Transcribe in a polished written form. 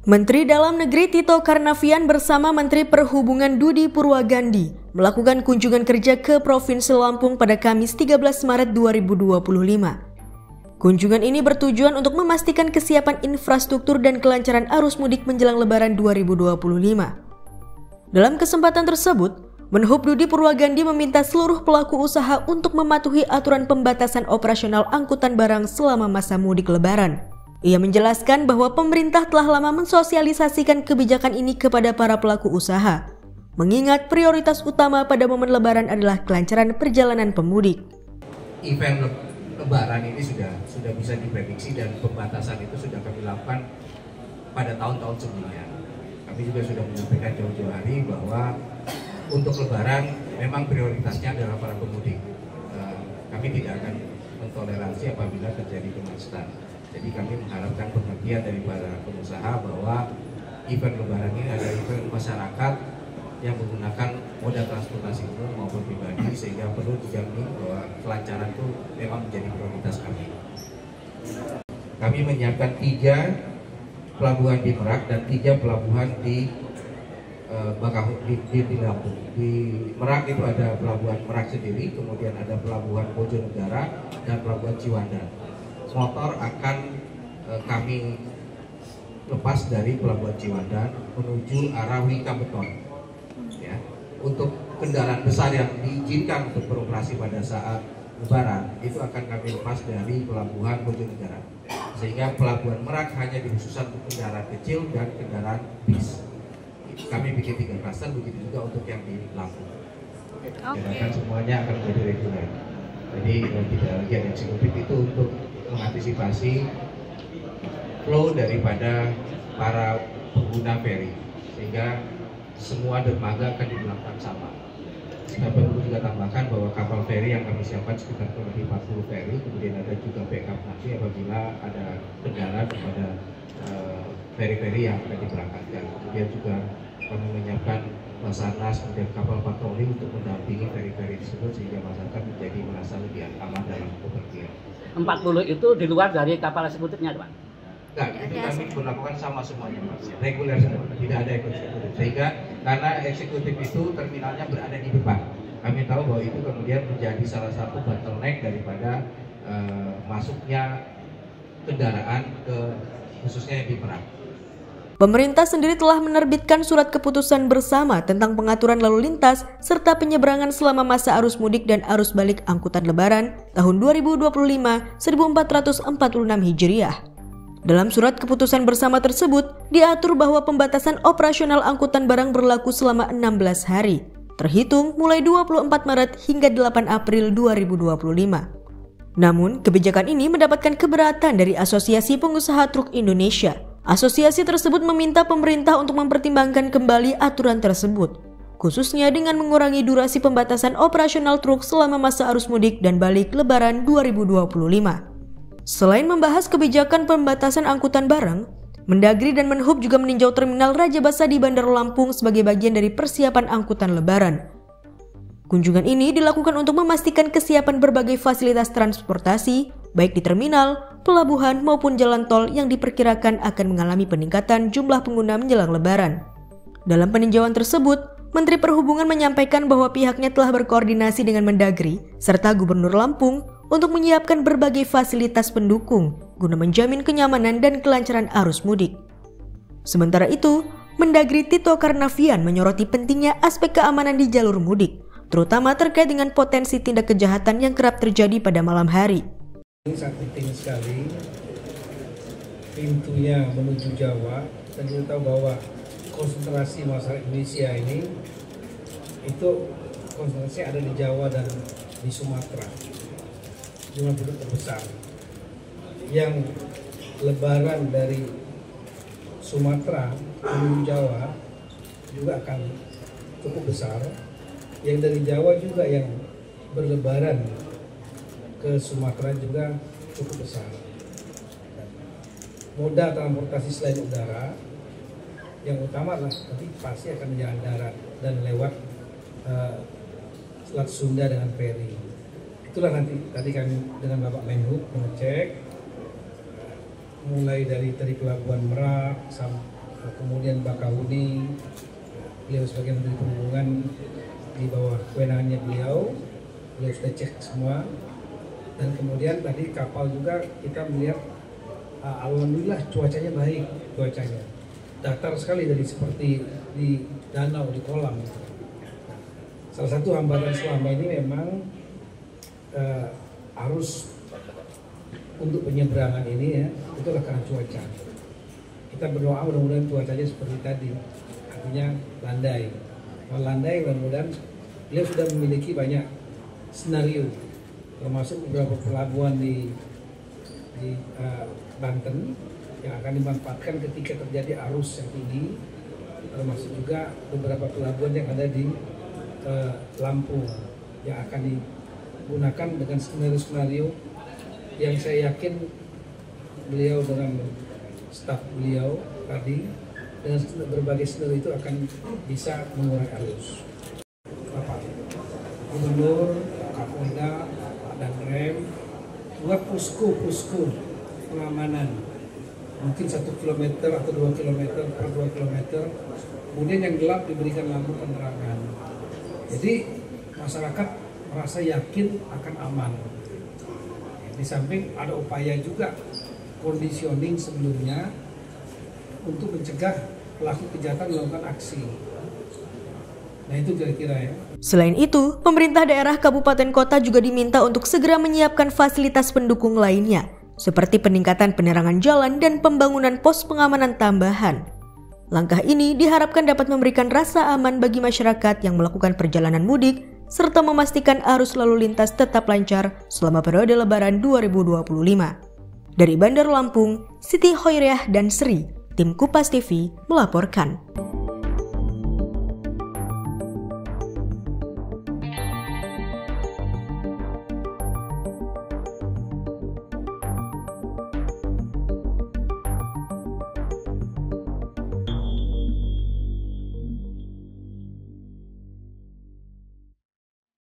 Menteri Dalam Negeri Tito Karnavian bersama Menteri Perhubungan Budi Purwagandi melakukan kunjungan kerja ke Provinsi Lampung pada Kamis 13 Maret 2025. Kunjungan ini bertujuan untuk memastikan kesiapan infrastruktur dan kelancaran arus mudik menjelang Lebaran 2025. Dalam kesempatan tersebut, Menhub Budi Purwagandi meminta seluruh pelaku usaha untuk mematuhi aturan pembatasan operasional angkutan barang selama masa mudik Lebaran. Ia menjelaskan bahwa pemerintah telah lama mensosialisasikan kebijakan ini kepada para pelaku usaha, mengingat prioritas utama pada momen Lebaran adalah kelancaran perjalanan pemudik. Event Lebaran ini sudah bisa diprediksi dan pembatasan itu sudah kami lakukan pada tahun-tahun sebelumnya. Kami juga sudah menyampaikan jauh-jauh hari bahwa untuk Lebaran memang prioritasnya adalah para pemudik. Kami tidak akan mentoleransi apabila terjadi kemacetan. Jadi kami mengharapkan pengertian dari para pengusaha bahwa event Lebaran ini adalah event masyarakat yang menggunakan moda transportasi umum maupun pribadi, sehingga perlu dijamin bahwa kelancaran itu memang menjadi prioritas kami. Kami menyiapkan 3 pelabuhan di Merak dan 3 pelabuhan di Lampung. Di Merak itu ada pelabuhan Merak sendiri, kemudian ada pelabuhan Bojonegara dan pelabuhan Ciwandan. Motor akan kami lepas dari pelabuhan Ciwandan menuju arah Wika Beton. Ya, untuk kendaraan besar yang diizinkan untuk beroperasi pada saat Lebaran itu akan kami lepas dari pelabuhan Bojonegara, sehingga pelabuhan Merak hanya dikhususkan untuk kendaraan kecil dan kendaraan bis. Kami bikin 3 klaster, begitu juga untuk yang di Lampung. Diharapkan semuanya akan menjadi reguler. Jadi tidak lagi ada eksekutif, itu untuk mengantisipasi flow daripada para pengguna ferry, sehingga semua dermaga akan diberlakukan sama. Saya perlu juga tambahkan bahwa kapal ferry yang kami siapkan sekitar kurang lebih 40 ferry, kemudian ada juga backup nanti apabila ada kendala kepada ferry-ferry yang akan diberangkatkan. Kemudian juga kami menyiapkan Basarnas, kemudian kapal patroli untuk mendampingi ferry-ferry tersebut sehingga masyarakat menjadi merasa lebih aman dalam bepergian. 40 itu di luar dari kapal eksekutifnya, Pak? Enggak, itu kami berlakukan sama semuanya, Mas. Reguler semua, tidak ada eksekutif. Sehingga karena eksekutif itu terminalnya berada di depan, kami tahu bahwa itu kemudian menjadi salah satu bottleneck daripada masuknya kendaraan ke khususnya di Merak. Pemerintah sendiri telah menerbitkan surat keputusan bersama tentang pengaturan lalu lintas serta penyeberangan selama masa arus mudik dan arus balik angkutan Lebaran tahun 2025 1446 Hijriah. Dalam surat keputusan bersama tersebut diatur bahwa pembatasan operasional angkutan barang berlaku selama 16 hari, terhitung mulai 24 Maret hingga 8 April 2025. Namun, kebijakan ini mendapatkan keberatan dari Asosiasi Pengusaha Truk Indonesia. Asosiasi tersebut meminta pemerintah untuk mempertimbangkan kembali aturan tersebut, khususnya dengan mengurangi durasi pembatasan operasional truk selama masa arus mudik dan balik Lebaran 2025. Selain membahas kebijakan pembatasan angkutan barang, Mendagri dan Menhub juga meninjau Terminal Raja Basa di Bandar Lampung sebagai bagian dari persiapan angkutan Lebaran. Kunjungan ini dilakukan untuk memastikan kesiapan berbagai fasilitas transportasi, baik di terminal, pelabuhan maupun jalan tol yang diperkirakan akan mengalami peningkatan jumlah pengguna menjelang Lebaran. Dalam peninjauan tersebut, Menteri Perhubungan menyampaikan bahwa pihaknya telah berkoordinasi dengan Mendagri serta Gubernur Lampung untuk menyiapkan berbagai fasilitas pendukung guna menjamin kenyamanan dan kelancaran arus mudik. Sementara itu, Mendagri Tito Karnavian menyoroti pentingnya aspek keamanan di jalur mudik, terutama terkait dengan potensi tindak kejahatan yang kerap terjadi pada malam hari. Ini sangat penting sekali pintunya menuju Jawa, dan kita tahu bahwa konsentrasi masyarakat Indonesia ini itu konsentrasi ada di Jawa dan di Sumatera, jumlah penduduk terbesar. Yang Lebaran dari Sumatera menuju Jawa juga akan cukup besar. Yang dari Jawa juga yang berlebaran ke Sumatera juga cukup besar. Moda transportasi selain udara, yang utama adalah nanti pasti akan jalan darat dan lewat Selat Sunda dengan ferry. Itulah nanti tadi kami dengan Bapak Menhub mengecek mulai dari Pelabuhan Merak kemudian Bakahuni, beliau sebagai Menteri Perhubungan di bawah kewenangannya beliau sudah cek semua. Dan kemudian tadi kapal juga kita melihat alhamdulillah cuacanya baik, datar sekali dari seperti di danau, di kolam. Salah satu hambatan selama ini memang arus untuk penyeberangan ini ya, itulah karena cuaca. Kita berdoa mudah-mudahan cuacanya seperti tadi, artinya landai. Kalau landai mudah-mudahan beliau sudah memiliki banyak senario, termasuk beberapa pelabuhan di Banten yang akan dimanfaatkan ketika terjadi arus yang tinggi, termasuk juga beberapa pelabuhan yang ada di Lampung yang akan digunakan dengan skenario-skenario yang saya yakin beliau dengan staf beliau tadi dengan berbagai skenario itu akan bisa mengurangi arus. Bapak Gubernur, Kapolda, dan Rem buat posko pengamanan mungkin 1 km atau 2 km per 2 km, kemudian yang gelap diberikan lampu penerangan. Jadi masyarakat merasa yakin akan aman. Di samping ada upaya juga conditioning sebelumnya untuk mencegah pelaku kejahatan melakukan aksi. Nah itu kira-kira ya. Selain itu, pemerintah daerah kabupaten kota juga diminta untuk segera menyiapkan fasilitas pendukung lainnya, seperti peningkatan penerangan jalan dan pembangunan pos pengamanan tambahan. Langkah ini diharapkan dapat memberikan rasa aman bagi masyarakat yang melakukan perjalanan mudik, serta memastikan arus lalu lintas tetap lancar selama periode Lebaran 2025. Dari Bandar Lampung, Siti Hoiriah dan Sri, tim Kupas TV melaporkan.